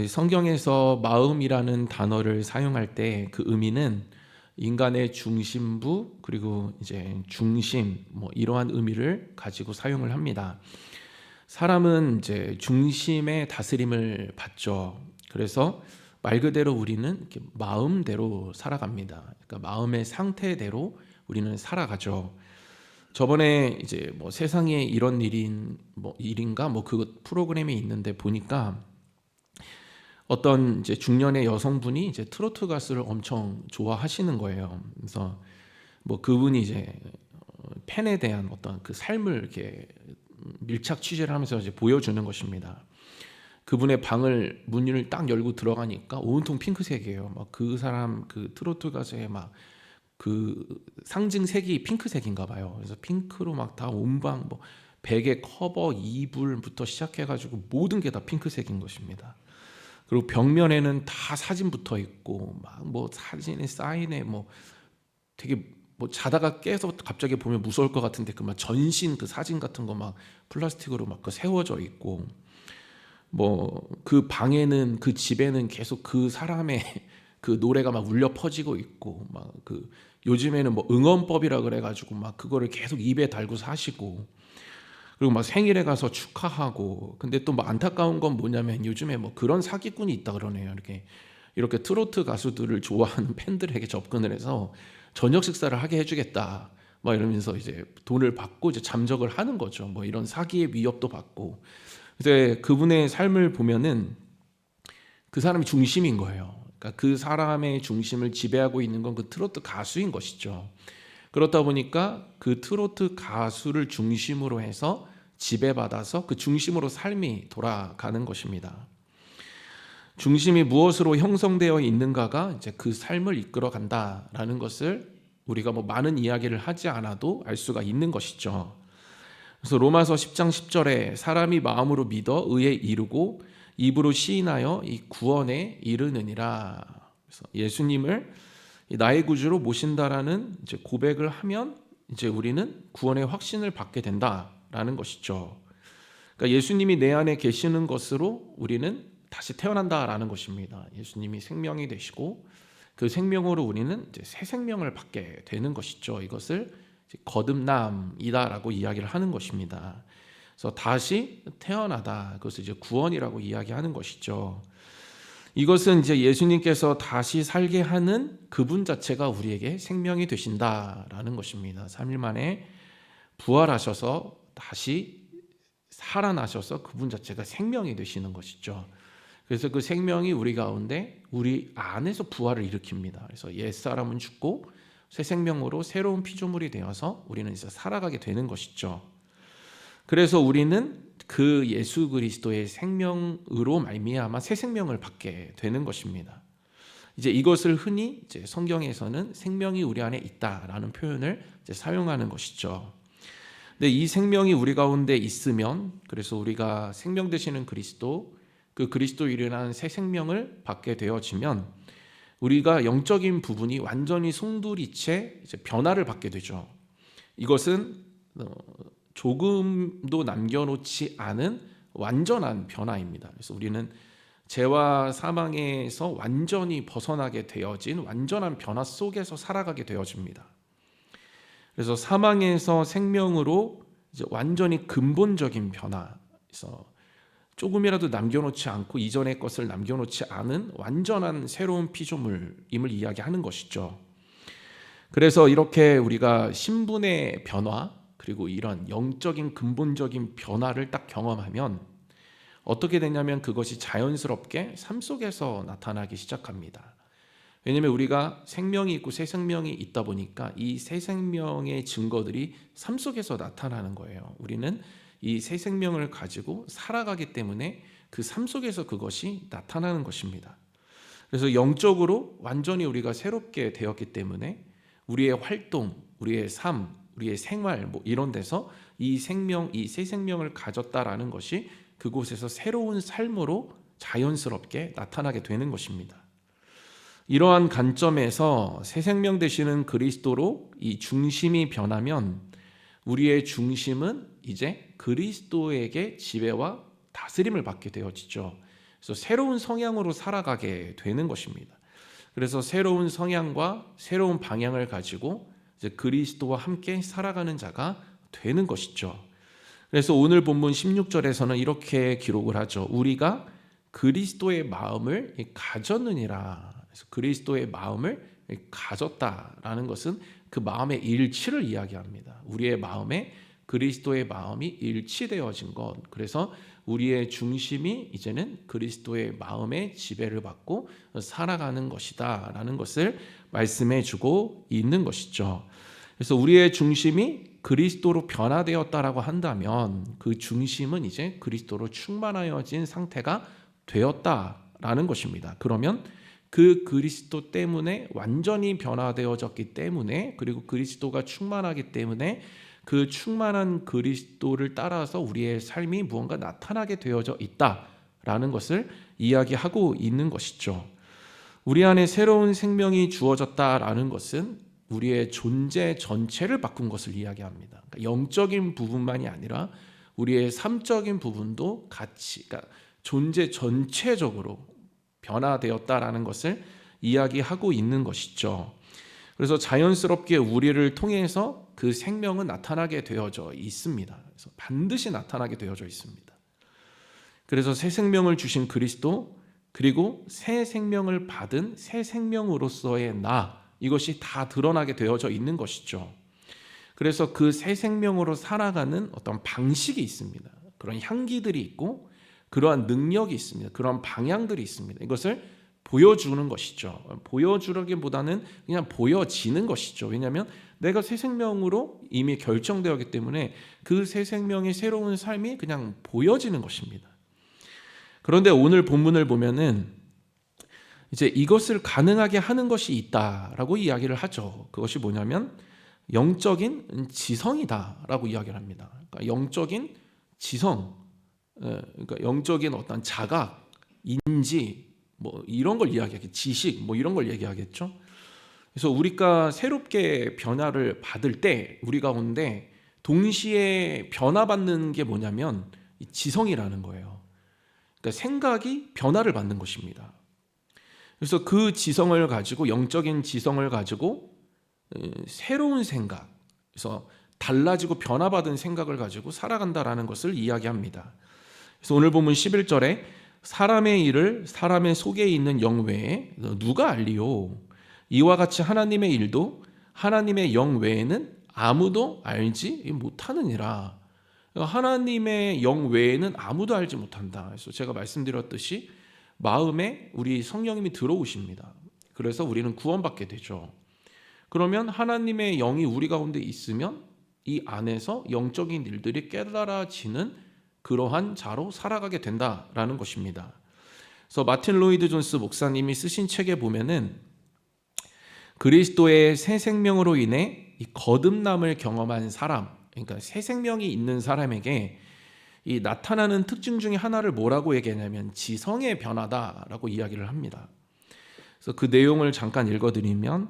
성경에서 마음이라는 단어를 사용할 때 그 의미는 인간의 중심부 그리고 이제 중심 이러한 의미를 가지고 사용을 합니다. 사람은 이제 중심의 다스림을 받죠. 그래서 말 그대로 우리는 이렇게 마음대로 살아갑니다. 그러니까 마음의 상태대로 우리는 살아가죠. 저번에 이제 세상에 이런 일인가 그 프로그램이 있는데 보니까 어떤 이제 중년의 여성분이 이제 트로트 가수를 엄청 좋아하시는 거예요. 그래서 그분이 이제 팬에 대한 어떤 그 삶을 이렇게 밀착 취재를 하면서 이제 보여주는 것입니다. 그분의 방을 문을 딱 열고 들어가니까 온통 핑크색이에요. 그 사람 그 트로트 가수의 그 상징 색이 핑크색인가 봐요. 그래서 핑크로 다 온방 베개 커버 이불부터 시작해가지고 모든 게 다 핑크색인 것입니다. 그리고 벽면에는 다 사진 붙어 있고 사진에 사인에 되게 자다가 깨서 갑자기 보면 무서울 것 같은데 그 전신 그 사진 같은 거 플라스틱으로 세워져 있고 그 방에는 그 집에는 계속 그 사람의 그 노래가 울려 퍼지고 있고 그 요즘에는 응원법이라 그래가지고 그거를 계속 입에 달고 사시고 그리고 생일에 가서 축하하고 근데 또 안타까운 건 뭐냐면 요즘에 그런 사기꾼이 있다 그러네요. 이렇게 트로트 가수들을 좋아하는 팬들에게 접근을 해서 저녁 식사를 하게 해주겠다 이러면서 이제 돈을 받고 이제 잠적을 하는 거죠. 이런 사기의 위협도 받고. 그래서 그분의 삶을 보면은 그 사람이 중심인 거예요. 그러니까 그 사람의 중심을 지배하고 있는 건 그 트로트 가수인 것이죠. 그렇다 보니까 그 트로트 가수를 중심으로 해서 지배받아서 그 중심으로 삶이 돌아가는 것입니다. 중심이 무엇으로 형성되어 있는가가 이제 그 삶을 이끌어 간다라는 것을 우리가 많은 이야기를 하지 않아도 알 수가 있는 것이죠. 그래서 로마서 10장 10절에 사람이 마음으로 믿어 의에 이르고 입으로 시인하여 이 구원에 이르느니라. 그래서 예수님을 나의 구주로 모신다라는 이제 고백을 하면 이제 우리는 구원의 확신을 받게 된다라는 것이죠. 그러니까 예수님이 내 안에 계시는 것으로 우리는 다시 태어난다라는 것입니다. 예수님이 생명이 되시고 그 생명으로 우리는 이제 새 생명을 받게 되는 것이죠. 이것을 거듭남이다라고 이야기를 하는 것입니다. 그래서 다시 태어나다, 그것을 이제 구원이라고 이야기하는 것이죠. 이것은 이제 예수님께서 다시 살게 하는 그분 자체가 우리에게 생명이 되신다라는 것입니다. 3일 만에 부활하셔서 다시 살아나셔서 그분 자체가 생명이 되시는 것이죠. 그래서 그 생명이 우리 가운데 우리 안에서 부활을 일으킵니다. 그래서 옛사람은 죽고 새 생명으로 새로운 피조물이 되어서 우리는 이제 살아가게 되는 것이죠. 그래서 우리는 그 예수 그리스도의 생명으로 말미암아 새 생명을 받게 되는 것입니다. 이제 이것을 흔히 이제 성경에서는 생명이 우리 안에 있다라는 표현을 이제 사용하는 것이죠. 근데 이 생명이 우리 가운데 있으면 그래서 우리가 생명 되시는 그리스도 그 그리스도 일어난 새 생명을 받게 되어지면 우리가 영적인 부분이 완전히 송두리째 이제 변화를 받게 되죠. 이것은 조금도 남겨놓지 않은 완전한 변화입니다. 그래서 우리는 죄와 사망에서 완전히 벗어나게 되어진 완전한 변화 속에서 살아가게 되어집니다. 그래서 사망에서 생명으로 이제 완전히 근본적인 변화, 그래서 조금이라도 남겨놓지 않고 이전의 것을 남겨놓지 않은 완전한 새로운 피조물임을 이야기하는 것이죠. 그래서 이렇게 우리가 신분의 변화 그리고 이런 영적인 근본적인 변화를 딱 경험하면 어떻게 되냐면 그것이 자연스럽게 삶 속에서 나타나기 시작합니다. 왜냐하면 우리가 생명이 있고 새 생명이 있다 보니까 이 새 생명의 증거들이 삶 속에서 나타나는 거예요. 우리는 이 새 생명을 가지고 살아가기 때문에 그 삶 속에서 그것이 나타나는 것입니다. 그래서 영적으로 완전히 우리가 새롭게 되었기 때문에 우리의 활동, 우리의 삶, 우리의 생활 이런 데서 이 생명, 이 새 생명을 가졌다라는 것이 그곳에서 새로운 삶으로 자연스럽게 나타나게 되는 것입니다. 이러한 관점에서 새 생명 되시는 그리스도로 이 중심이 변하면 우리의 중심은 이제 그리스도에게 지배와 다스림을 받게 되어지죠. 그래서 새로운 성향으로 살아가게 되는 것입니다. 그래서 새로운 성향과 새로운 방향을 가지고 이제 그리스도와 함께 살아가는 자가 되는 것이죠. 그래서 오늘 본문 16절에서는 이렇게 기록을 하죠. 우리가 그리스도의 마음을 가졌느니라. 그래서 그리스도의 마음을 가졌다라는 것은 그 마음의 일치를 이야기합니다. 우리의 마음에 그리스도의 마음이 일치되어진 것. 그래서 우리의 중심이 이제는 그리스도의 마음의 지배를 받고 살아가는 것이다 라는 것을 말씀해 주고 있는 것이죠. 그래서 우리의 중심이 그리스도로 변화되었다라고 한다면 그 중심은 이제 그리스도로 충만하여진 상태가 되었다라는 것입니다. 그러면 그 그리스도 때문에 완전히 변화되어졌기 때문에, 그리고 그리스도가 충만하기 때문에 그 충만한 그리스도를 따라서 우리의 삶이 무언가 나타나게 되어져 있다라는 것을 이야기하고 있는 것이죠. 우리 안에 새로운 생명이 주어졌다라는 것은 우리의 존재 전체를 바꾼 것을 이야기합니다. 그러니까 영적인 부분만이 아니라 우리의 삶적인 부분도 같이, 그러니까 존재 전체적으로 변화되었다라는 것을 이야기하고 있는 것이죠. 그래서 자연스럽게 우리를 통해서 그 생명은 나타나게 되어져 있습니다. 그래서 반드시 나타나게 되어져 있습니다. 그래서 새 생명을 주신 그리스도, 그리고 새 생명을 받은 새 생명으로서의 나, 이것이 다 드러나게 되어져 있는 것이죠. 그래서 그 새 생명으로 살아가는 어떤 방식이 있습니다. 그런 향기들이 있고 그러한 능력이 있습니다. 그런 방향들이 있습니다. 이것을 보여주는 것이죠. 보여주기보다는 그냥 보여지는 것이죠. 왜냐하면 내가 새 생명으로 이미 결정되었기 때문에 그 새 생명의 새로운 삶이 그냥 보여지는 것입니다. 그런데 오늘 본문을 보면은 이제 이것을 가능하게 하는 것이 있다라고 이야기를 하죠. 그것이 뭐냐면 영적인 지성이다라고 이야기를 합니다. 그러니까 영적인 지성, 그러니까 영적인 어떤 자각, 인지, 뭐 이런 걸 이야기하겠죠. 지식, 뭐 이런 걸 얘기하겠죠. 그래서 우리가 새롭게 변화를 받을 때 우리 가운데 동시에 변화받는 게 뭐냐면 지성이라는 거예요. 그러니까 생각이 변화를 받는 것입니다. 그래서 그 지성을 가지고, 영적인 지성을 가지고 새로운 생각, 그래서 달라지고 변화받은 생각을 가지고 살아간다라는 것을 이야기합니다. 그래서 오늘 보면 11절에 사람의 일을 사람의 속에 있는 영 외에 누가 알리요? 이와 같이 하나님의 일도 하나님의 영 외에는 아무도 알지 못하느니라. 하나님의 영 외에는 아무도 알지 못한다. 그래서 제가 말씀드렸듯이 마음에 우리 성령님이 들어오십니다. 그래서 우리는 구원받게 되죠. 그러면 하나님의 영이 우리 가운데 있으면 이 안에서 영적인 일들이 깨달아지는 그러한 자로 살아가게 된다라는 것입니다. 그래서 마틴 로이드 존스 목사님이 쓰신 책에 보면은 그리스도의 새 생명으로 인해 이 거듭남을 경험한 사람, 그러니까 새 생명이 있는 사람에게 이 나타나는 특징 중에 하나를 뭐라고 얘기하냐면 지성의 변화다라고 이야기를 합니다. 그래서 그 내용을 잠깐 읽어드리면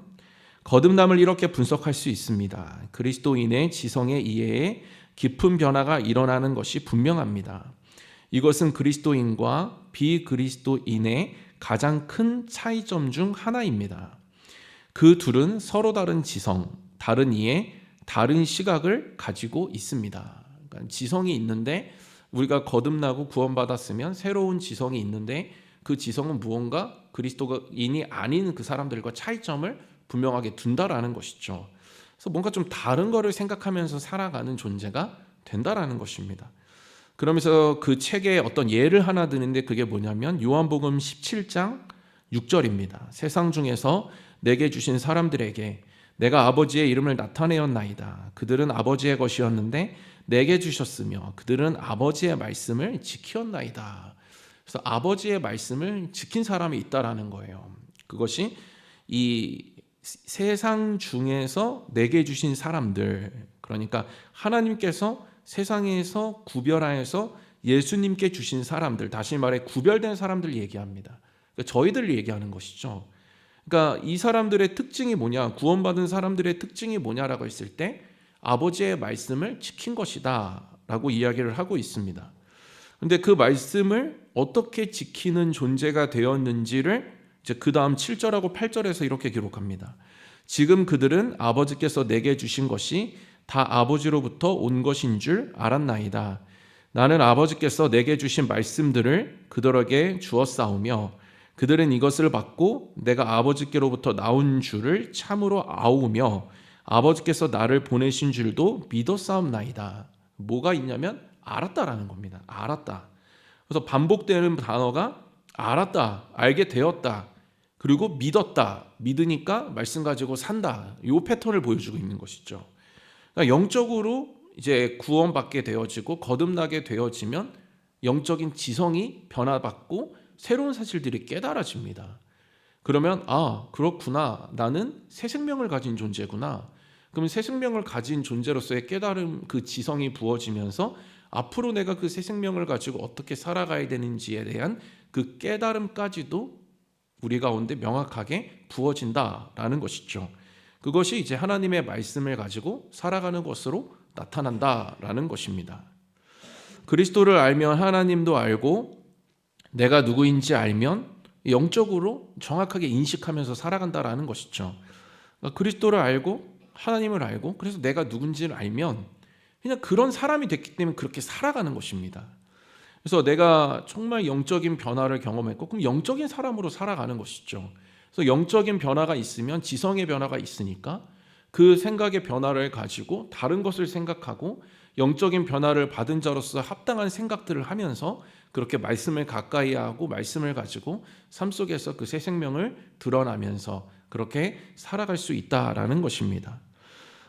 거듭남을 이렇게 분석할 수 있습니다. 그리스도인의 지성의 이해에 깊은 변화가 일어나는 것이 분명합니다. 이것은 그리스도인과 비그리스도인의 가장 큰 차이점 중 하나입니다. 그 둘은 서로 다른 지성, 다른 이해, 다른 시각을 가지고 있습니다. 그러니까 지성이 있는데 우리가 거듭나고 구원받았으면 새로운 지성이 있는데 그 지성은 무언가 그리스도인이 아닌 그 사람들과 차이점을 분명하게 둔다라는 것이죠. 그래서 뭔가 좀 다른 거를 생각하면서 살아가는 존재가 된다라는 것입니다. 그러면서 그 책에 어떤 예를 하나 드는데 그게 뭐냐면 요한복음 17장 6절입니다. 세상 중에서 내게 주신 사람들에게 내가 아버지의 이름을 나타내었나이다. 그들은 아버지의 것이었는데 내게 주셨으며 그들은 아버지의 말씀을 지키었나이다. 그래서 아버지의 말씀을 지킨 사람이 있다라는 거예요. 그것이 이 세상 중에서 내게 주신 사람들, 그러니까 하나님께서 세상에서 구별하여서 예수님께 주신 사람들, 다시 말해 구별된 사람들 얘기합니다. 그러니까 저희들 얘기하는 것이죠. 그러니까 이 사람들의 특징이 뭐냐, 구원받은 사람들의 특징이 뭐냐라고 했을 때 아버지의 말씀을 지킨 것이다 라고 이야기를 하고 있습니다. 그런데 그 말씀을 어떻게 지키는 존재가 되었는지를 이제 그 다음 7절하고 8절에서 이렇게 기록합니다. 지금 그들은 아버지께서 내게 주신 것이 다 아버지로부터 온 것인 줄 알았나이다. 나는 아버지께서 내게 주신 말씀들을 그들에게 주었사오며 그들은 이것을 받고 내가 아버지께로부터 나온 줄을 참으로 아우며 아버지께서 나를 보내신 줄도 믿었사옵나이다. 뭐가 있냐면 알았다라는 겁니다. 알았다. 그래서 반복되는 단어가 알았다, 알게 되었다, 그리고 믿었다, 믿으니까 말씀 가지고 산다. 이 패턴을 보여주고 있는 것이죠. 그러니까 영적으로 이제 구원받게 되어지고 거듭나게 되어지면 영적인 지성이 변화받고 새로운 사실들이 깨달아집니다. 그러면 그렇구나, 나는 새 생명을 가진 존재구나. 그럼 새 생명을 가진 존재로서의 깨달음, 그 지성이 부어지면서 앞으로 내가 그 새 생명을 가지고 어떻게 살아가야 되는지에 대한 그 깨달음까지도 우리 가운데 명확하게 부어진다라는 것이죠. 그것이 이제 하나님의 말씀을 가지고 살아가는 것으로 나타난다라는 것입니다. 그리스도를 알면 하나님도 알고 내가 누구인지 알면 영적으로 정확하게 인식하면서 살아간다라는 것이죠. 그러니까 그리스도를 알고 하나님을 알고 그래서 내가 누군지를 알면 그냥 그런 사람이 됐기 때문에 그렇게 살아가는 것입니다. 그래서 내가 정말 영적인 변화를 경험했고 그럼 영적인 사람으로 살아가는 것이죠. 그래서 영적인 변화가 있으면 지성의 변화가 있으니까 그 생각의 변화를 가지고 다른 것을 생각하고 영적인 변화를 받은 자로서 합당한 생각들을 하면서 그렇게 말씀을 가까이 하고 말씀을 가지고 삶 속에서 그 새 생명을 드러나면서 그렇게 살아갈 수 있다라는 것입니다.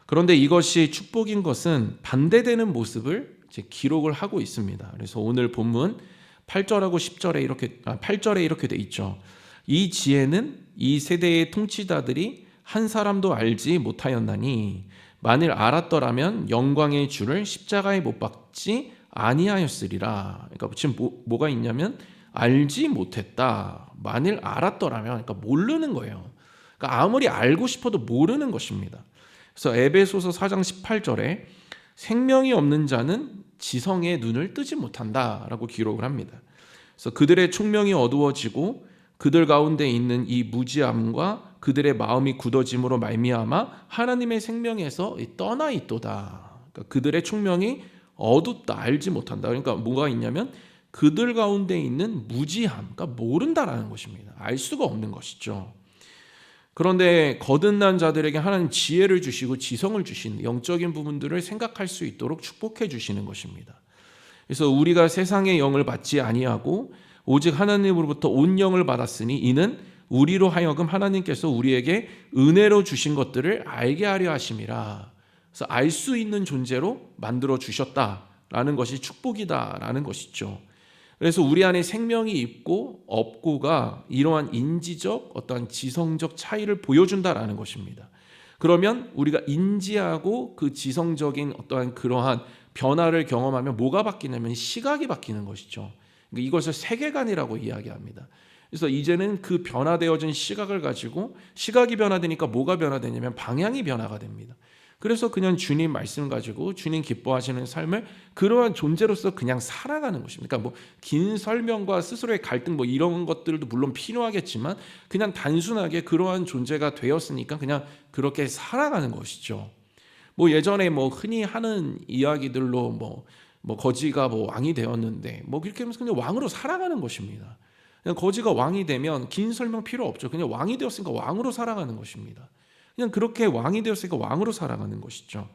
그런데 이것이 축복인 것은 반대되는 모습을 이제 기록을 하고 있습니다. 그래서 오늘 본문 8절하고 10절에 8절에 이렇게 돼 있죠. 이 지혜는 이 세대의 통치자들이 한 사람도 알지 못하였나니 만일 알았더라면 영광의 주를 십자가에 못 박지 아니하였으리라. 그러니까 지금 뭐가 있냐면 알지 못했다. 만일 알았더라면, 그러니까 모르는 거예요. 그러니까 아무리 알고 싶어도 모르는 것입니다. 그래서 에베소서 4장 18절에 생명이 없는 자는 지성의 눈을 뜨지 못한다라고 기록을 합니다. 그래서 그들의 총명이 어두워지고 그들 가운데 있는 이 무지함과 그들의 마음이 굳어짐으로 말미암아 하나님의 생명에서 떠나 있도다. 그러니까 그들의 총명이 어둡다, 알지 못한다. 그러니까 뭐가 있냐면 그들 가운데 있는 무지함, 그러니까 모른다라는 것입니다. 알 수가 없는 것이죠. 그런데 거듭난 자들에게 하나님 지혜를 주시고 지성을 주신 영적인 부분들을 생각할 수 있도록 축복해 주시는 것입니다. 그래서 우리가 세상의 영을 받지 아니하고 오직 하나님으로부터 온 영을 받았으니 이는 우리로 하여금 하나님께서 우리에게 은혜로 주신 것들을 알게 하려 하심이라. 그래서 알 수 있는 존재로 만들어 주셨다라는 것이 축복이다라는 것이죠. 그래서 우리 안에 생명이 있고 없고가 이러한 인지적 어떠한 지성적 차이를 보여준다라는 것입니다. 그러면 우리가 인지하고 그 지성적인 어떠한 그러한 변화를 경험하면 뭐가 바뀌냐면 시각이 바뀌는 것이죠. 그러니까 이것을 세계관이라고 이야기합니다. 그래서 이제는 그 변화되어진 시각을 가지고 시각이 변화되니까 뭐가 변화되냐면 방향이 변화가 됩니다. 그래서 그냥 주님 말씀 가지고 주님 기뻐하시는 삶을 그러한 존재로서 그냥 살아가는 것입니다. 그러니까 뭐 긴 설명과 스스로의 갈등 뭐 이런 것들도 물론 필요하겠지만 그냥 단순하게 그러한 존재가 되었으니까 그냥 그렇게 살아가는 것이죠. 뭐 예전에 뭐 흔히 하는 이야기들로 뭐 거지가 뭐 왕이 되었는데 뭐 그렇게 하면서 그냥 왕으로 살아가는 것입니다. 그냥 거지가 왕이 되면 긴 설명 필요 없죠. 그냥 왕이 되었으니까 왕으로 살아가는 것입니다. 그냥 그렇게 왕이 되었으니까 왕으로 살아가는 것이죠.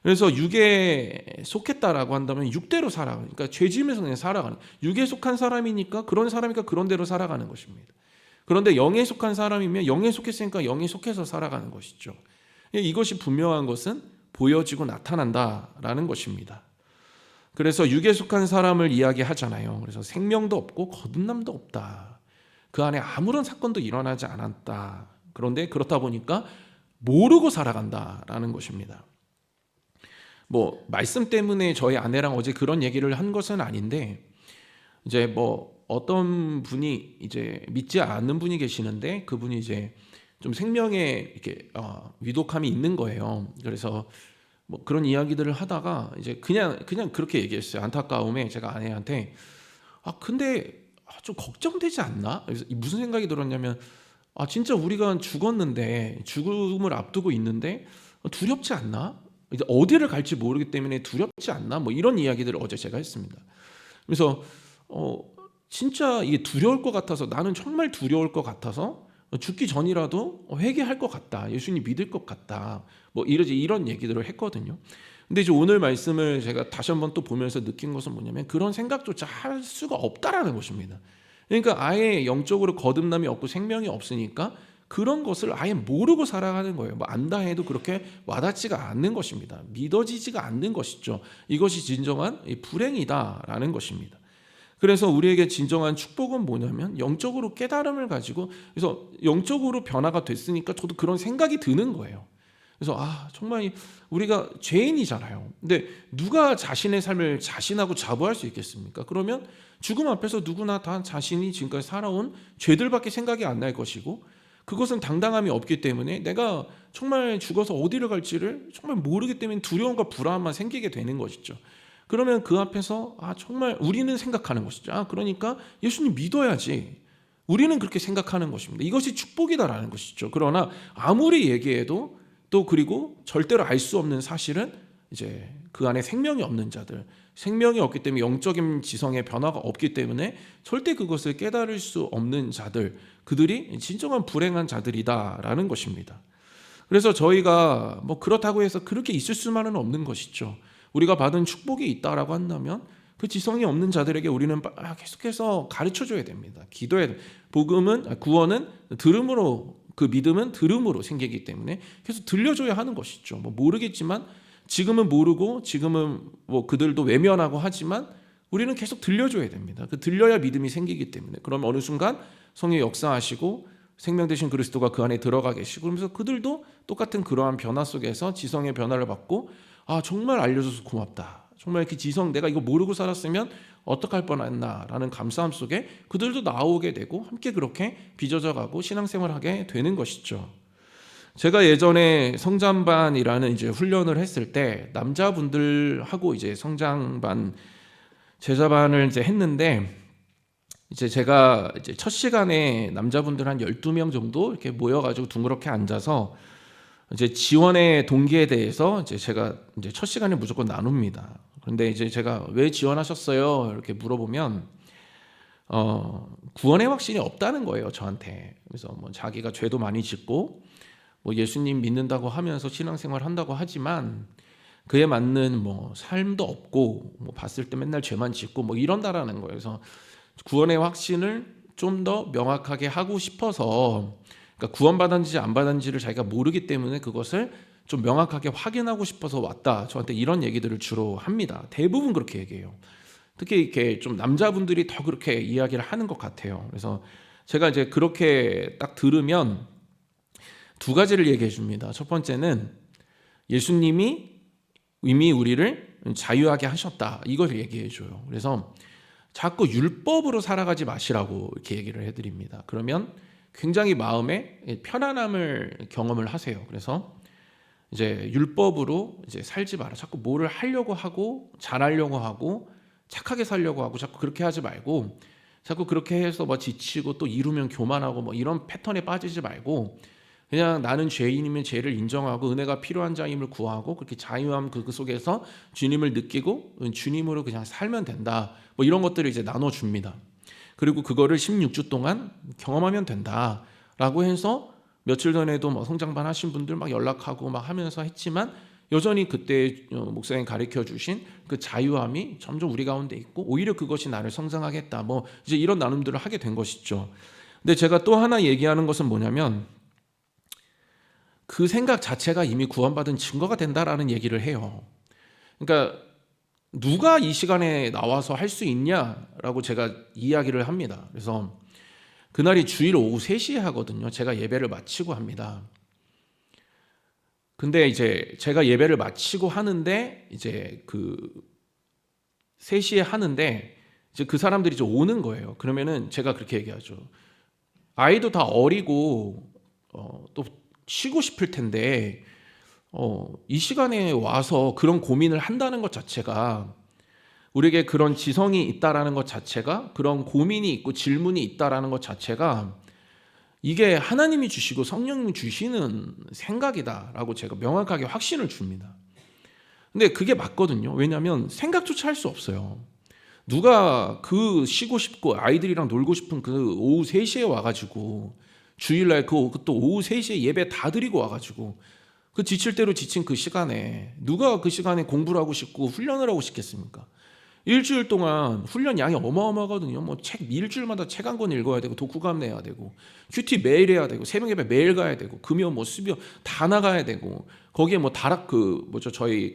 그래서 육에 속했다라고 한다면 육대로 살아가는, 그러니까 죄짐에서 그냥 살아가는, 육에 속한 사람이니까 그런 사람이니까 그런 대로 살아가는 것입니다. 그런데 영에 속한 사람이면 영에 속했으니까 영에 속해서 살아가는 것이죠. 이것이 분명한 것은 보여지고 나타난다라는 것입니다. 그래서 육에 속한 사람을 이야기하잖아요. 그래서 생명도 없고 거듭남도 없다. 그 안에 아무런 사건도 일어나지 않았다. 그런데 그렇다 보니까 모르고 살아간다라는 것입니다. 뭐 말씀 때문에 저희 아내랑 어제 그런 얘기를 한 것은 아닌데 이제 뭐 어떤 분이 이제 믿지 않는 분이 계시는데 그분이 이제 좀 생명에 이렇게 위독함이 있는 거예요. 그래서 뭐 그런 이야기들을 하다가 이제 그냥 그렇게 얘기했어요. 안타까움에 제가 아내한테 근데 좀 걱정되지 않나? 그래서 무슨 생각이 들었냐면 진짜 우리가 죽었는데 죽음을 앞두고 있는데 두렵지 않나? 이제 어디를 갈지 모르기 때문에 두렵지 않나? 뭐 이런 이야기들을 어제 제가 했습니다. 그래서 진짜 이게 두려울 것 같아서, 나는 정말 두려울 것 같아서 죽기 전이라도 회개할 것 같다, 예수님 믿을 것 같다, 뭐 이런 얘기들을 했거든요. 근데 이제 오늘 말씀을 제가 다시 한번 또 보면서 느낀 것은 뭐냐면 그런 생각조차 할 수가 없다라는 것입니다. 그러니까 아예 영적으로 거듭남이 없고 생명이 없으니까 그런 것을 아예 모르고 살아가는 거예요. 뭐 안다 해도 그렇게 와닿지가 않는 것입니다. 믿어지지가 않는 것이죠. 이것이 진정한 불행이다라는 것입니다. 그래서 우리에게 진정한 축복은 뭐냐면 영적으로 깨달음을 가지고, 그래서 영적으로 변화가 됐으니까 저도 그런 생각이 드는 거예요. 그래서 정말 우리가 죄인이잖아요. 근데 누가 자신의 삶을 자신하고 자부할 수 있겠습니까? 그러면 죽음 앞에서 누구나 다 자신이 지금까지 살아온 죄들밖에 생각이 안 날 것이고, 그것은 당당함이 없기 때문에 내가 정말 죽어서 어디를 갈지를 정말 모르기 때문에 두려움과 불안만 생기게 되는 것이죠. 그러면 그 앞에서 정말 우리는 생각하는 것이죠. 그러니까 예수님 믿어야지. 우리는 그렇게 생각하는 것입니다. 이것이 축복이다라는 것이죠. 그러나 아무리 얘기해도 또 그리고 절대로 알 수 없는 사실은 이제 그 안에 생명이 없는 자들, 생명이 없기 때문에 영적인 지성의 변화가 없기 때문에 절대 그것을 깨달을 수 없는 자들, 그들이 진정한 불행한 자들이다라는 것입니다. 그래서 저희가 뭐 그렇다고 해서 그렇게 있을 수만은 없는 것이죠. 우리가 받은 축복이 있다라고 한다면 그 지성이 없는 자들에게 우리는 계속해서 가르쳐줘야 됩니다. 기도해야 됩니다. 구원은 들음으로, 그 믿음은 들음으로 생기기 때문에 계속 들려줘야 하는 것이죠. 뭐 모르겠지만, 지금은 모르고 지금은 뭐 그들도 외면하고 하지만 우리는 계속 들려줘야 됩니다. 그 들려야 믿음이 생기기 때문에. 그러면 어느 순간 성령이 역사하시고 생명 되신 그리스도가 그 안에 들어가 계시고, 그러면서 그들도 똑같은 그러한 변화 속에서 지성의 변화를 받고 정말 알려줘서 고맙다, 정말 이렇게 지성, 내가 이거 모르고 살았으면 어떡할 뻔했나라는 감사함 속에 그들도 나오게 되고 함께 그렇게 빚어져가고 신앙생활하게 되는 것이죠. 제가 예전에 성장반이라는 이제 훈련을 했을 때 남자분들하고 이제 성장반 제자반을 이제 했는데, 이제 제가 이제 첫 시간에 남자분들 한 12명 정도 이렇게 모여가지고 둥그렇게 앉아서 이제 지원의 동기에 대해서 이제 제가 이제 첫 시간에 무조건 나눕니다. 그런데 이제 제가 왜 지원하셨어요? 이렇게 물어보면 구원의 확신이 없다는 거예요, 저한테. 그래서 뭐 자기가 죄도 많이 짓고 뭐 예수님 믿는다고 하면서 신앙생활 한다고 하지만 그에 맞는 뭐 삶도 없고, 뭐 봤을 때 맨날 죄만 짓고 뭐 이런다라는 거예요. 그래서 구원의 확신을 좀 더 명확하게 하고 싶어서, 그러니까 구원받았는지 안 받았는지를 자기가 모르기 때문에 그것을 좀 명확하게 확인하고 싶어서 왔다, 저한테 이런 얘기들을 주로 합니다. 대부분 그렇게 얘기해요. 특히 이렇게 좀 남자분들이 더 그렇게 이야기를 하는 것 같아요. 그래서 제가 이제 그렇게 딱 들으면 두 가지를 얘기해 줍니다. 첫 번째는 예수님이 이미 우리를 자유하게 하셨다, 이걸 얘기해 줘요. 그래서 자꾸 율법으로 살아가지 마시라고 이렇게 얘기를 해드립니다. 그러면 굉장히 마음에 편안함을 경험을 하세요. 그래서 이제 율법으로 이제 살지 마라. 자꾸 뭐를 하려고 하고 잘하려고 하고 착하게 살려고 하고 자꾸 그렇게 하지 말고, 자꾸 그렇게 해서 뭐 지치고 또 이루면 교만하고 뭐 이런 패턴에 빠지지 말고, 그냥 나는 죄인이면 죄를 인정하고 은혜가 필요한 자임을 구하고 그렇게 자유함 그 속에서 주님을 느끼고 주님으로 그냥 살면 된다, 뭐 이런 것들을 이제 나눠줍니다. 그리고 그거를 16주 동안 경험하면 된다라고 해서 며칠 전에도 뭐 성장반 하신 분들 막 연락하고 막 하면서 했지만, 여전히 그때 목사님 가르쳐 주신 그 자유함이 점점 우리 가운데 있고 오히려 그것이 나를 성장하게 했다, 뭐 이제 이런 나눔들을 하게 된 것이죠. 근데 제가 또 하나 얘기하는 것은 뭐냐면, 그 생각 자체가 이미 구원받은 증거가 된다라는 얘기를 해요. 그러니까 누가 이 시간에 나와서 할 수 있냐라고 제가 이야기를 합니다. 그래서 그날이 주일 오후 3시에 하거든요. 제가 예배를 마치고 합니다. 근데 이제 제가 예배를 마치고 하는데 이제 그 3시에 하는데 이제 그 사람들이 이제 오는 거예요. 그러면은 제가 그렇게 얘기하죠. 아이도 다 어리고 또 쉬고 싶을 텐데 이 시간에 와서 그런 고민을 한다는 것 자체가 우리에게 그런 지성이 있다라는 것 자체가, 그런 고민이 있고 질문이 있다라는 것 자체가 이게 하나님이 주시고 성령님이 주시는 생각이다라고 제가 명확하게 확신을 줍니다. 근데 그게 맞거든요. 왜냐하면 생각조차 할 수 없어요. 누가 그 쉬고 싶고 아이들이랑 놀고 싶은 그 오후 3시에 와가지고 주일날 그또 오후 3시에 예배 다 드리고 와가지고 그 지칠 대로 지친 그 시간에 누가 그 시간에 공부를 하고 싶고 훈련을 하고 싶겠습니까? 일주일 동안 훈련 양이 어마어마하거든요. 뭐 책 일주일마다 책 한 권 읽어야 되고 독후감 내야 되고 큐티 매일 해야 되고 새벽 예배 매일 가야 되고 금요 뭐 수bio 다 나가야 되고 거기에 뭐 다락 저희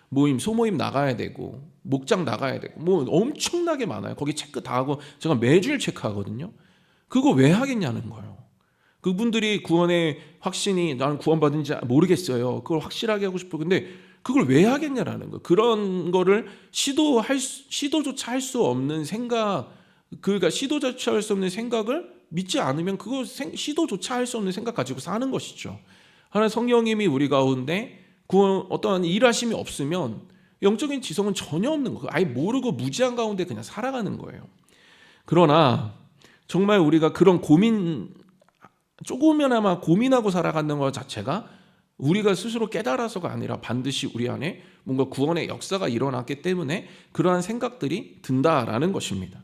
모임 소모임 나가야 되고 목장 나가야 되고 뭐 엄청나게 많아요. 거기 체크 다 하고 제가 매주일 체크하거든요. 그거 왜 하겠냐는 거예요. 그분들이 구원의 확신이 나는 구원받은지 모르겠어요. 그걸 확실하게 하고 싶어요. 근데 그걸 왜 하겠냐라는 거. 그런 거를 시도조차 할 수 없는 생각, 그러니까 시도조차 할 수 없는 생각을 믿지 않으면 그거 시도조차 할 수 없는 생각 가지고 사는 것이죠. 하나님 성령님이 우리 가운데 어떠한 일하심이 없으면 영적인 지성은 전혀 없는 거예요. 아예 모르고 무지한 가운데 그냥 살아가는 거예요. 그러나 정말 우리가 그런 조금이나마 고민하고 살아가는 것 자체가 우리가 스스로 깨달아서가 아니라 반드시 우리 안에 뭔가 구원의 역사가 일어났기 때문에 그러한 생각들이 든다라는 것입니다.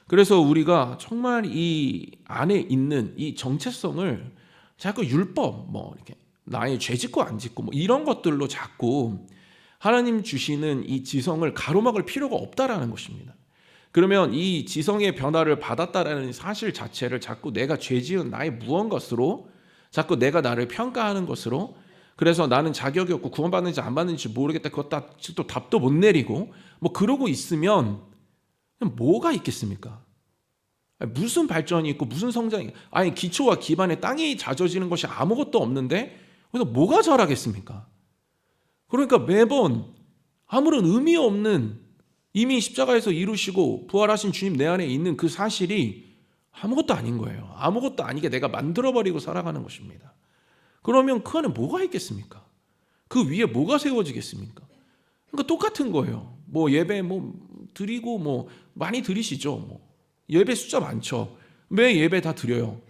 그래서 우리가 정말 이 안에 있는 이 정체성을 자꾸 율법, 이렇게 나의 죄 짓고 안 짓고 이런 것들로 자꾸 하나님 주시는 이 지성을 가로막을 필요가 없다라는 것입니다. 그러면 이 지성의 변화를 받았다라는 사실 자체를 자꾸 내가 죄 지은 나의 무언것으로 자꾸 내가 나를 평가하는 것으로, 그래서 나는 자격이 없고 구원받는지 안 받는지 모르겠다, 그것 또 답도 못 내리고 그러고 있으면 뭐가 있겠습니까? 무슨 발전이 있고 무슨 성장이, 아니 기초와 기반에 땅이 다져지는 것이 아무것도 없는데 그래서 뭐가 자라겠습니까? 그러니까 매번 아무런 의미 없는, 이미 십자가에서 이루시고 부활하신 주님 내 안에 있는 그 사실이 아무것도 아닌 거예요. 아무것도 아니게 내가 만들어버리고 살아가는 것입니다. 그러면 그 안에 뭐가 있겠습니까? 그 위에 뭐가 세워지겠습니까? 그러니까 똑같은 거예요. 예배 드리고 많이 드리시죠. 예배 숫자 많죠. 매 예배 다 드려요.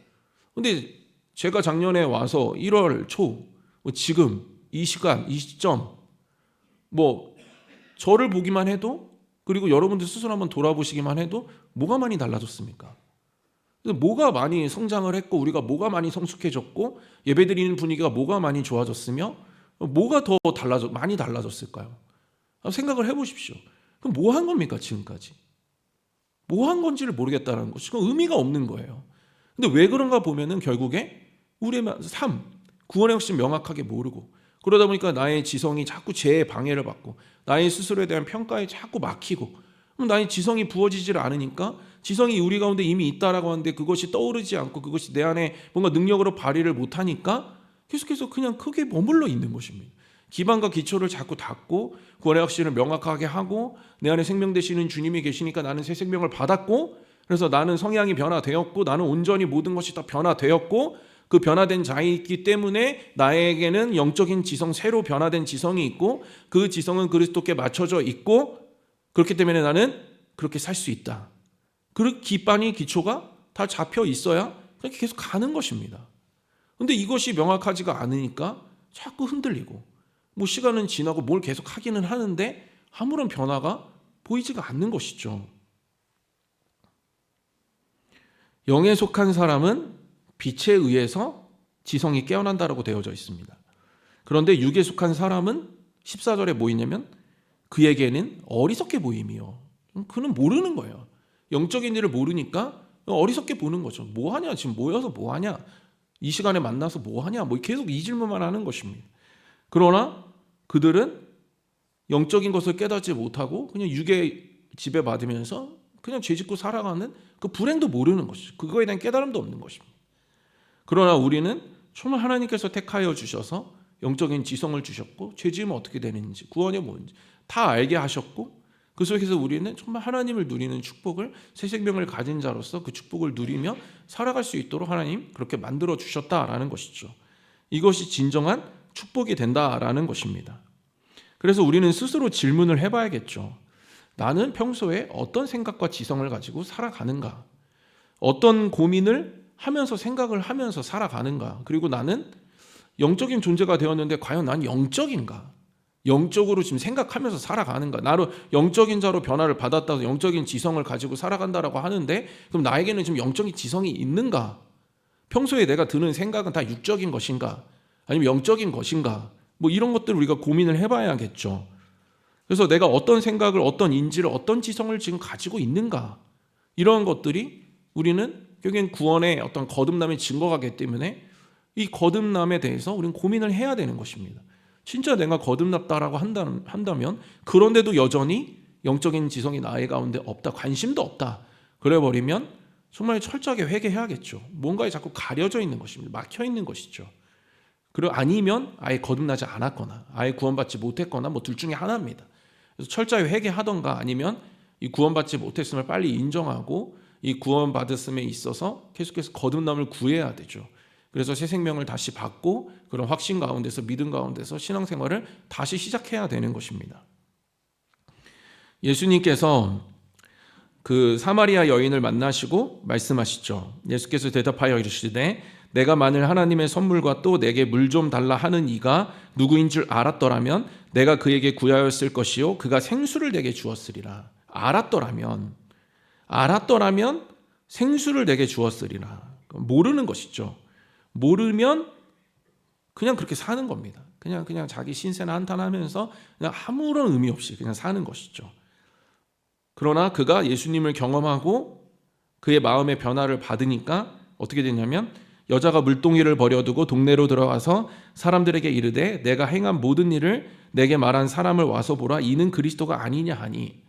근데 제가 작년에 와서 1월 초 지금 이 시간 이 시점 저를 보기만 해도, 그리고 여러분들 스스로 한번 돌아보시기만 해도 뭐가 많이 달라졌습니까? 뭐가 많이 성장을 했고 우리가 뭐가 많이 성숙해졌고 예배드리는 분위기가 뭐가 많이 좋아졌으며 뭐가 더 많이 달라졌을까요? 생각을 해보십시오. 그럼 뭐 한 겁니까 지금까지? 뭐 한 건지를 모르겠다는 것이 의미가 없는 거예요. 근데 왜 그런가 보면은 결국에 우리의 삶, 구원의 확신 명확하게 모르고, 그러다 보니까 나의 지성이 자꾸 죄의 방해를 받고 나의 스스로에 대한 평가에 자꾸 막히고, 그럼 나의 지성이 부어지질 않으니까 지성이 우리 가운데 이미 있다라고 하는데 그것이 떠오르지 않고 그것이 내 안에 뭔가 능력으로 발휘를 못하니까 계속해서 그냥 크게 머물러 있는 것입니다. 기반과 기초를 자꾸 닫고 구원의 확신을 명확하게 하고 내 안에 생명 되시는 주님이 계시니까 나는 새 생명을 받았고, 그래서 나는 성향이 변화되었고 나는 온전히 모든 것이 다 변화되었고 그 변화된 자이기 때문에 나에게는 영적인 지성, 새로 변화된 지성이 있고 그 지성은 그리스도께 맞춰져 있고 그렇기 때문에 나는 그렇게 살 수 있다. 그 기반이 기초가 다 잡혀 있어야 그렇게 계속 가는 것입니다. 그런데 이것이 명확하지가 않으니까 자꾸 흔들리고 시간은 지나고 뭘 계속 하기는 하는데 아무런 변화가 보이지가 않는 것이죠. 영에 속한 사람은 빛에 의해서 지성이 깨어난다라고 되어져 있습니다. 그런데 육에 속한 사람은 14절에 뭐 있냐면 그에게는 어리석게 보임이요. 그는 모르는 거예요. 영적인 일을 모르니까 어리석게 보는 거죠. 뭐하냐, 지금 모여서 뭐하냐, 이 시간에 만나서 뭐하냐, 계속 이 질문만 하는 것입니다. 그러나 그들은 영적인 것을 깨닫지 못하고 그냥 육의 지배받으면서 그냥 죄짓고 살아가는 그 불행도 모르는 것이죠. 그거에 대한 깨달음도 없는 것입니다. 그러나 우리는 정말 하나님께서 택하여 주셔서 영적인 지성을 주셨고 죄지으면 어떻게 되는지, 구원이 뭔지 다 알게 하셨고 그 속에서 우리는 정말 하나님을 누리는 축복을, 새 생명을 가진 자로서 그 축복을 누리며 살아갈 수 있도록 하나님 그렇게 만들어 주셨다라는 것이죠. 이것이 진정한 축복이 된다라는 것입니다. 그래서 우리는 스스로 질문을 해봐야겠죠. 나는 평소에 어떤 생각과 지성을 가지고 살아가는가? 어떤 고민을 하면서 생각을 하면서 살아가는가? 그리고 나는 영적인 존재가 되었는데 과연 난 영적인가? 영적으로 지금 생각하면서 살아가는가? 나로 영적인 자로 변화를 받았다고 영적인 지성을 가지고 살아간다라고 하는데 그럼 나에게는 지금 영적인 지성이 있는가? 평소에 내가 드는 생각은 다 육적인 것인가? 아니면 영적인 것인가? 뭐 이런 것들을 우리가 고민을 해봐야겠죠. 그래서 내가 어떤 생각을, 어떤 인지를, 어떤 지성을 지금 가지고 있는가? 이런 것들이 우리는 결국엔 구원의 어떤 거듭남의 증거가 되기 때문에 이 거듭남에 대해서 우리는 고민을 해야 되는 것입니다. 진짜 내가 거듭났다라고 한다면 그런데도 여전히 영적인 지성이 나의 가운데 없다, 관심도 없다, 그래버리면 정말 철저하게 회개해야겠죠. 뭔가에 자꾸 가려져 있는 것입니다. 막혀 있는 것이죠. 그리고 아니면 아예 거듭나지 않았거나 아예 구원받지 못했거나 뭐 둘 중에 하나입니다. 그래서 철저히 회개하던가 아니면 이 구원받지 못했음을 빨리 인정하고 이 구원받았음에 있어서 계속해서 거듭남을 구해야 되죠. 그래서 새 생명을 다시 받고 그런 확신 가운데서 믿음 가운데서 신앙생활을 다시 시작해야 되는 것입니다. 예수님께서 그 사마리아 여인을 만나시고 말씀하시죠. 예수께서 대답하여 이르시되 내가 만일 하나님의 선물과 또 내게 물 좀 달라 하는 이가 누구인 줄 알았더라면 내가 그에게 구하였을 것이요 그가 생수를 내게 주었으리라. 알았더라면 생수를 내게 주었으리라. 모르는 것이죠. 모르면 그냥 그렇게 사는 겁니다. 그냥 자기 신세나 한탄하면서 그냥 아무런 의미 없이 그냥 사는 것이죠. 그러나 그가 예수님을 경험하고 그의 마음의 변화를 받으니까 어떻게 되냐면 여자가 물동이를 버려두고 동네로 들어가서 사람들에게 이르되 내가 행한 모든 일을 내게 말한 사람을 와서 보라 이는 그리스도가 아니냐 하니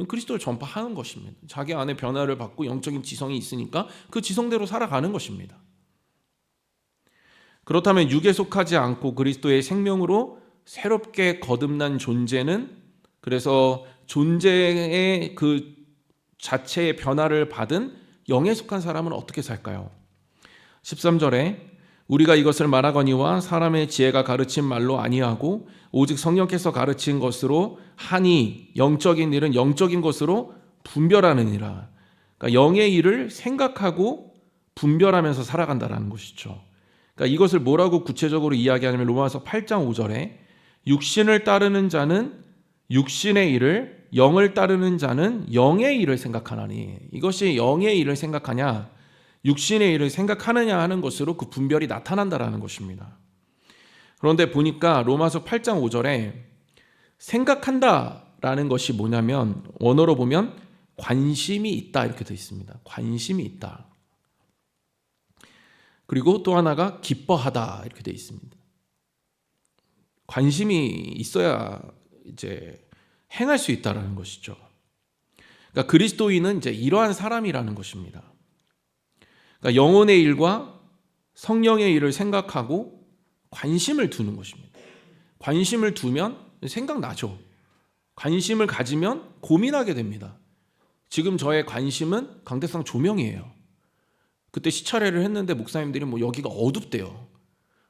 그리스도를 전파하는 것입니다. 자기 안에 변화를 받고 영적인 지성이 있으니까 그 지성대로 살아가는 것입니다. 그렇다면 육에 속하지 않고 그리스도의 생명으로 새롭게 거듭난 존재는 그래서 존재의 그 자체의 변화를 받은 영에 속한 사람은 어떻게 살까요? 13절에 우리가 이것을 말하거니와 사람의 지혜가 가르친 말로 아니하고 오직 성령께서 가르친 것으로 하니 영적인 일은 영적인 것으로 분별하느니라. 그러니까 영의 일을 생각하고 분별하면서 살아간다는 것이죠. 그러니까 이것을 뭐라고 구체적으로 이야기하냐면 로마서 8장 5절에 육신을 따르는 자는 육신의 일을 영을 따르는 자는 영의 일을 생각하나니 이것이 영의 일을 생각하냐 육신의 일을 생각하느냐 하는 것으로 그 분별이 나타난다라는 것입니다. 그런데 보니까 로마서 8장 5절에 생각한다라는 것이 뭐냐면 원어로 보면 관심이 있다 이렇게 되어 있습니다. 관심이 있다. 그리고 또 하나가 기뻐하다 이렇게 되어 있습니다. 관심이 있어야 이제 행할 수 있다라는 것이죠. 그러니까 그리스도인은 이제 이러한 사람이라는 것입니다. 그러니까 영혼의 일과 성령의 일을 생각하고 관심을 두는 것입니다. 관심을 두면 생각나죠. 관심을 가지면 고민하게 됩니다. 지금 저의 관심은 강대상 조명이에요. 그때 시찰회를 했는데 목사님들이 뭐 여기가 어둡대요.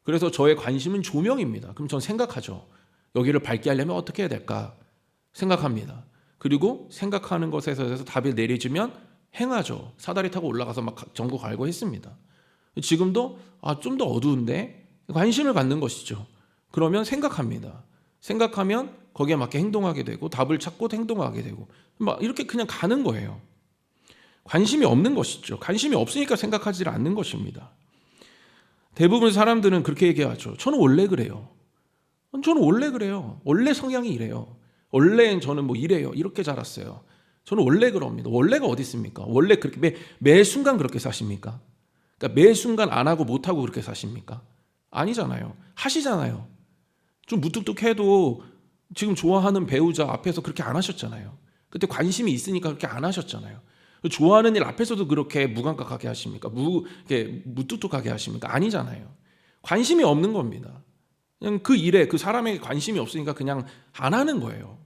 그래서 저의 관심은 조명입니다. 그럼 전 생각하죠. 여기를 밝게 하려면 어떻게 해야 될까? 생각합니다. 그리고 생각하는 것에 대해서 답이 내려지면 행하죠. 사다리 타고 올라가서 막 전구 갈고 했습니다. 지금도 좀 더 어두운데 관심을 갖는 것이죠. 그러면 생각합니다. 생각하면 거기에 맞게 행동하게 되고 답을 찾고 행동하게 되고 막 이렇게 그냥 가는 거예요. 관심이 없는 것이죠. 관심이 없으니까 생각하지 않는 것입니다. 대부분 사람들은 그렇게 얘기하죠. 저는 원래 그래요. 저는 원래 그래요. 원래 성향이 이래요. 원래 저는 뭐 이래요. 이렇게 자랐어요. 저는 원래 그럽니다. 원래가 어디 있습니까? 원래 그렇게 매 순간 그렇게 사십니까? 그러니까 매 순간 안 하고 못 하고 그렇게 사십니까? 아니잖아요. 하시잖아요. 좀 무뚝뚝해도 지금 좋아하는 배우자 앞에서 그렇게 안 하셨잖아요. 그때 관심이 있으니까 그렇게 안 하셨잖아요. 좋아하는 일 앞에서도 그렇게 무감각하게 하십니까? 무뚝뚝하게 하십니까? 아니잖아요. 관심이 없는 겁니다. 그냥 그 일에 그 사람에게 관심이 없으니까 그냥 안 하는 거예요.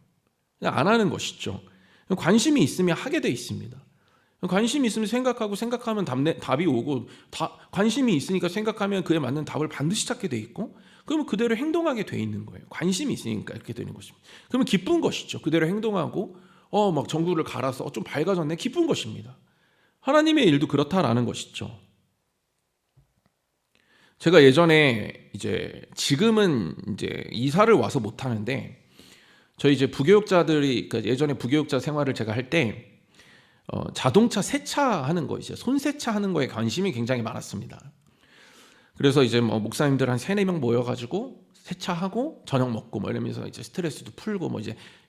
그냥 안 하는 것이죠. 관심이 있으면 하게 돼 있습니다. 관심이 있으면 생각하고 생각하면 답이 오고 관심이 있으니까 생각하면 그에 맞는 답을 반드시 찾게 돼 있고 그러면 그대로 행동하게 돼 있는 거예요. 관심이 있으니까 이렇게 되는 것입니다. 그러면 기쁜 것이죠. 그대로 행동하고 막 전구를 갈아서 좀 밝아졌네, 기쁜 것입니다. 하나님의 일도 그렇다라는 것이죠. 제가 예전에 지금은 이사를 와서 못 하는데, 저희 부교육자들이, 그러니까 예전에 부교육자 생활을 제가 할 때 자동차 세차하는 거, 손 세차하는 거에 관심이 굉장히 많았습니다. 그래서 목사님들 한 3-4명 모여가지고 세차하고 저녁 먹고 이러면서 스트레스도 풀고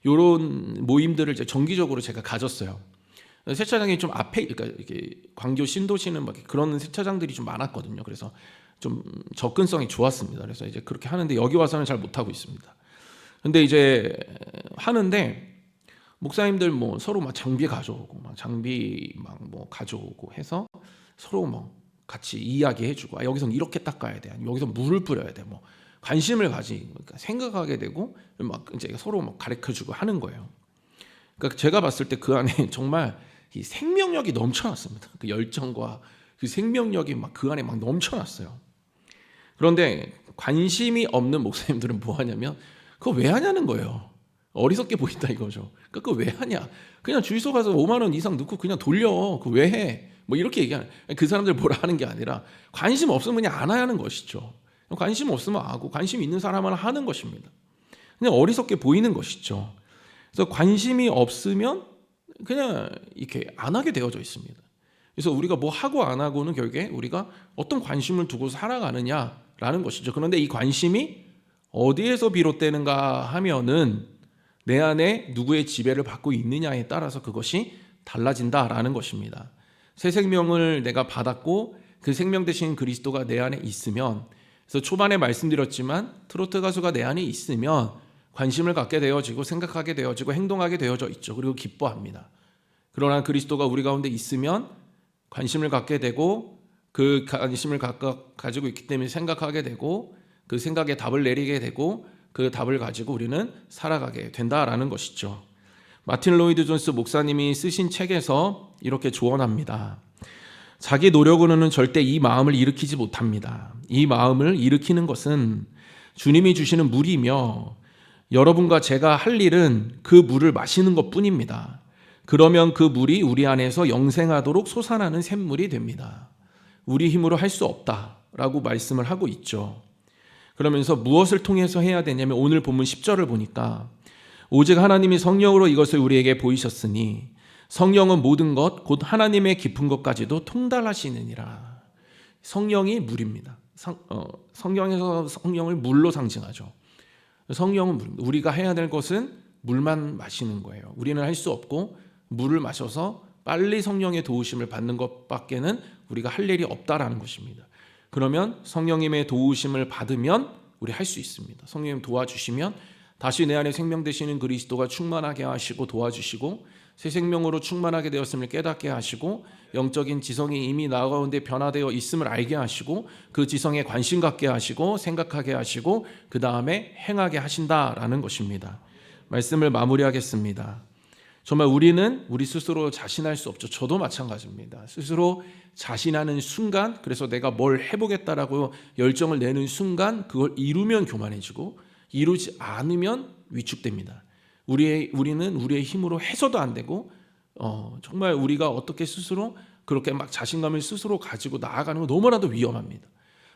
이런 모임들을 정기적으로 제가 가졌어요. 세차장이 좀 앞에, 그러니까 이렇게 광교 신도시는 그런 세차장들이 좀 많았거든요. 그래서 좀 접근성이 좋았습니다. 그래서 그렇게 하는데, 여기 와서는 잘 못하고 있습니다. 근데 하는데 목사님들 서로 장비 가져오고 장비 가져오고 해서 서로 같이 이야기해주고, 여기서는 이렇게 닦아야 돼, 아니면 여기서 물을 뿌려야 돼, 관심을 그러니까 생각하게 되고 서로 가르쳐주고 하는 거예요. 그러니까 제가 봤을 때 그 안에 정말 이 생명력이 넘쳐났습니다. 그 열정과 그 생명력이 그 안에 넘쳐났어요. 그런데 관심이 없는 목사님들은 뭐 하냐면, 그거 왜 하냐는 거예요. 어리석게 보인다 이거죠. 그러니까 그거 왜 하냐? 그냥 주유소 가서 5만 원 이상 넣고 그냥 돌려. 그거 왜 해? 이렇게 얘기하는, 그 사람들 뭐라 하는 게 아니라 관심 없으면 그냥 안 하는 것이죠. 관심 없으면 하고, 관심 있는 사람은 하는 것입니다. 그냥 어리석게 보이는 것이죠. 그래서 관심이 없으면 그냥 이렇게 안 하게 되어져 있습니다. 그래서 우리가 뭐 하고 안 하고는 결국에 우리가 어떤 관심을 두고 살아가느냐라는 것이죠. 그런데 이 관심이 어디에서 비롯되는가 하면은 내 안에 누구의 지배를 받고 있느냐에 따라서 그것이 달라진다라는 것입니다. 새 생명을 내가 받았고 그 생명 되신 그리스도가 내 안에 있으면, 그래서 초반에 말씀드렸지만 트로트 가수가 내 안에 있으면 관심을 갖게 되어지고 생각하게 되어지고 행동하게 되어져 있죠. 그리고 기뻐합니다. 그러나 그리스도가 우리 가운데 있으면 관심을 갖게 되고, 그 관심을 가지고 있기 때문에 생각하게 되고, 그 생각에 답을 내리게 되고, 그 답을 가지고 우리는 살아가게 된다라는 것이죠. 마틴 로이드 존스 목사님이 쓰신 책에서 이렇게 조언합니다. 자기 노력으로는 절대 이 마음을 일으키지 못합니다. 이 마음을 일으키는 것은 주님이 주시는 물이며, 여러분과 제가 할 일은 그 물을 마시는 것뿐입니다. 그러면 그 물이 우리 안에서 영생하도록 솟아나는 샘물이 됩니다. 우리 힘으로 할 수 없다라고 말씀을 하고 있죠. 그러면서 무엇을 통해서 해야 되냐면, 오늘 본문 10절을 보니까 오직 하나님이 성령으로 이것을 우리에게 보이셨으니 성령은 모든 것 곧 하나님의 깊은 것까지도 통달하시느니라. 성령이 물입니다. 성령에서 성령을 물로 상징하죠. 성령은 물입니다. 우리가 해야 될 것은 물만 마시는 거예요. 우리는 할 수 없고 물을 마셔서 빨리 성령의 도우심을 받는 것밖에는 우리가 할 일이 없다라는 것입니다. 그러면 성령님의 도우심을 받으면 우리 할 수 있습니다. 성령님 도와주시면 다시 내 안에 생명 되시는 그리스도가 충만하게 하시고 도와주시고, 새 생명으로 충만하게 되었음을 깨닫게 하시고, 영적인 지성이 이미 나 가운데 변화되어 있음을 알게 하시고, 그 지성에 관심 갖게 하시고 생각하게 하시고, 그 다음에 행하게 하신다라는 것입니다. 말씀을 마무리하겠습니다. 정말 우리는 우리 스스로 자신할 수 없죠. 저도 마찬가지입니다. 스스로 자신하는 순간, 그래서 내가 뭘 해보겠다라고 열정을 내는 순간 그걸 이루면 교만해지고, 이루지 않으면 위축됩니다. 우리는 우리의 힘으로 해서도 안 되고, 정말 우리가 어떻게 스스로 그렇게 자신감을 스스로 가지고 나아가는 건 너무나도 위험합니다.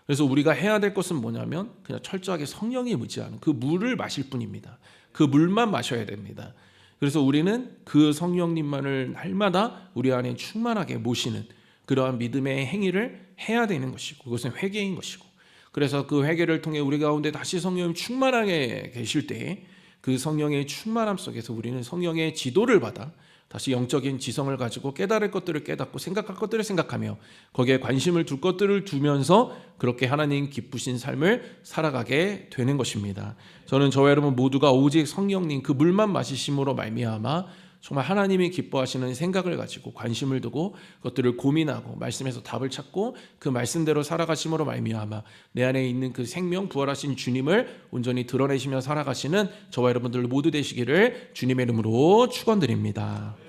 그래서 우리가 해야 될 것은 뭐냐면 그냥 철저하게 성령에 의지하는 그 물을 마실 뿐입니다. 그 물만 마셔야 됩니다. 그래서 우리는 그 성령님만을 날마다 우리 안에 충만하게 모시는 그러한 믿음의 행위를 해야 되는 것이고, 그것은 회개인 것이고, 그래서 그 회개를 통해 우리 가운데 다시 성령이 충만하게 계실 때에 그 성령의 충만함 속에서 우리는 성령의 지도를 받아 다시 영적인 지성을 가지고 깨달을 것들을 깨닫고 생각할 것들을 생각하며 거기에 관심을 둘 것들을 두면서 그렇게 하나님 기쁘신 삶을 살아가게 되는 것입니다. 저는 저와 여러분 모두가 오직 성령님 그 물만 마시심으로 말미암아 정말 하나님이 기뻐하시는 생각을 가지고 관심을 두고 그것들을 고민하고 말씀에서 답을 찾고 그 말씀대로 살아가심으로 말미암아 내 안에 있는 그 생명 부활하신 주님을 온전히 드러내시며 살아가시는 저와 여러분들 모두 되시기를 주님의 이름으로 축원드립니다.